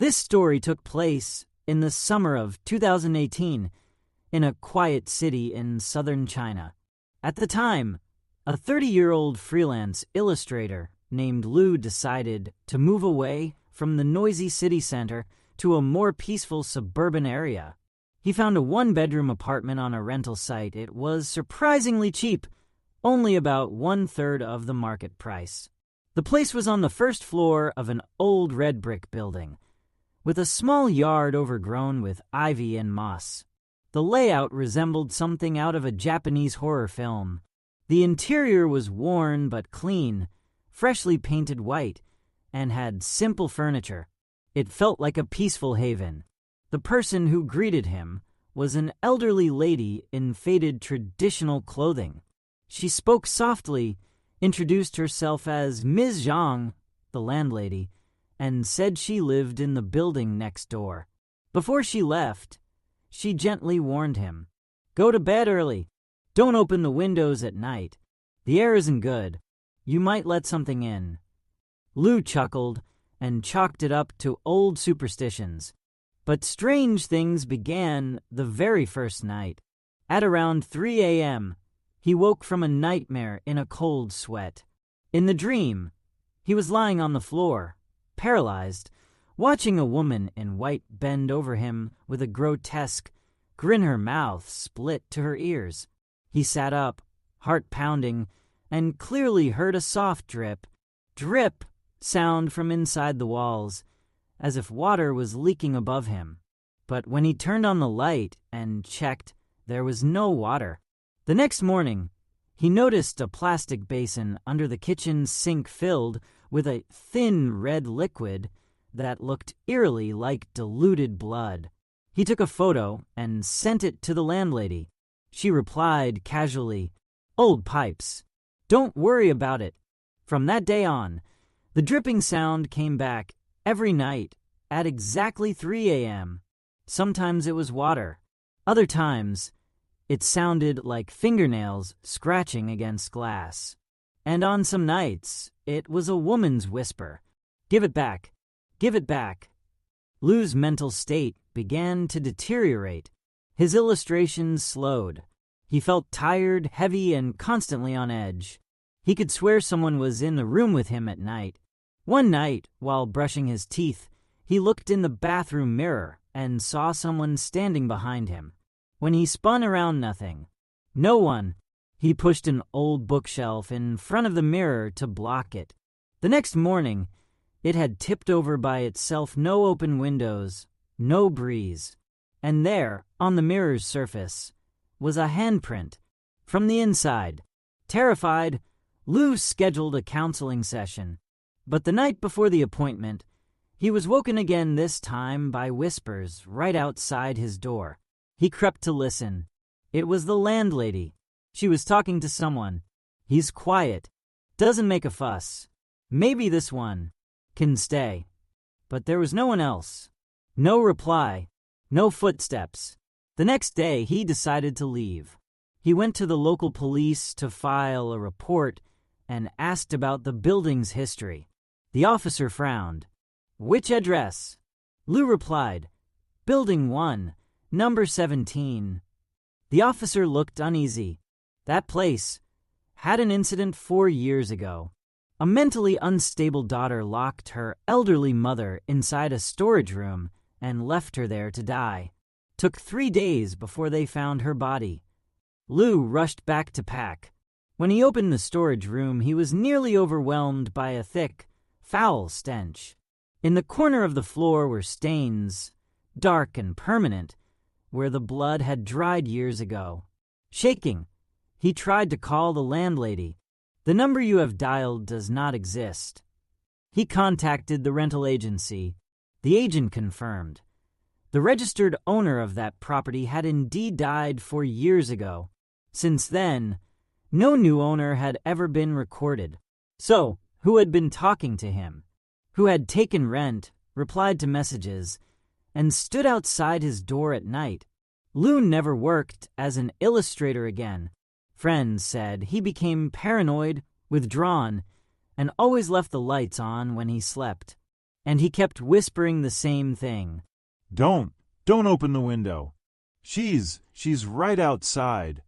This story took place in the summer of 2018 in a quiet city in southern China. At the time, a 30-year-old freelance illustrator named Lu decided to move away from the noisy city center to a more peaceful suburban area. He found a one-bedroom apartment on a rental site. It was surprisingly cheap, only about 1/3 of the market price. The place was on the first floor of an old red brick building, with a small yard overgrown with ivy and moss. The layout resembled something out of a Japanese horror film. The interior was worn but clean, freshly painted white, and had simple furniture. It felt like a peaceful haven. The person who greeted him was an elderly lady in faded traditional clothing. She spoke softly, introduced herself as Ms. Zhang, the landlady, and said she lived in the building next door. Before she left, she gently warned him, "Go to bed early. Don't open the windows at night. The air isn't good. You might let something in." Lu chuckled and chalked it up to old superstitions. But strange things began the very first night. At around 3 a.m., he woke from a nightmare in a cold sweat. In the dream, he was lying on the floor, paralyzed, watching a woman in white bend over him with a grotesque grin, her mouth split to her ears. He sat up, heart pounding, and clearly heard a soft drip sound from inside the walls, as if water was leaking above him. But when he turned on the light and checked, there was no water. The next morning, he noticed a plastic basin under the kitchen sink filled with a thin red liquid that looked eerily like diluted blood. He took a photo and sent it to the landlady. She replied casually, "Old pipes. Don't worry about it." From that day on, the dripping sound came back every night at exactly 3 a.m. Sometimes it was water. Other times, it sounded like fingernails scratching against glass. And on some nights, it was a woman's whisper, "Give it back. Give it back." Lu's mental state began to deteriorate. His illustrations slowed. He felt tired, heavy, and constantly on edge. He could swear someone was in the room with him at night. One night, while brushing his teeth, he looked in the bathroom mirror and saw someone standing behind him. When he spun around, nothing. No one. He pushed an old bookshelf in front of the mirror to block it. The next morning, it had tipped over by itself, no open windows, no breeze. And there, on the mirror's surface, was a handprint from the inside. Terrified, Lu scheduled a counseling session. But the night before the appointment, he was woken again, this time by whispers right outside his door. He crept to listen. It was the landlady. She was talking to someone. "He's quiet, doesn't make a fuss. Maybe this one can stay." But there was no one else. No reply. No footsteps. The next day, he decided to leave. He went to the local police to file a report and asked about the building's history. The officer frowned. "Which address?" Lu replied, "Building 1, number 17. The officer looked uneasy. That place had an incident 4 years ago. A mentally unstable daughter locked her elderly mother inside a storage room and left her there to die. Took 3 days before they found her body. Lu rushed back to pack. When he opened the storage room, he was nearly overwhelmed by a thick, foul stench. In the corner of the floor were stains, dark and permanent, where the blood had dried years ago. Shaking, he tried to call the landlady. "The number you have dialed does not exist." He contacted the rental agency. The agent confirmed. The registered owner of that property had indeed died 4 years ago. Since then, no new owner had ever been recorded. So, who had been talking to him? Who had taken rent, replied to messages, and stood outside his door at night? Lu never worked as an illustrator again. Friends said he became paranoid, withdrawn, and always left the lights on when he slept. and he kept whispering the same thing. Don't open the window. She's right outside.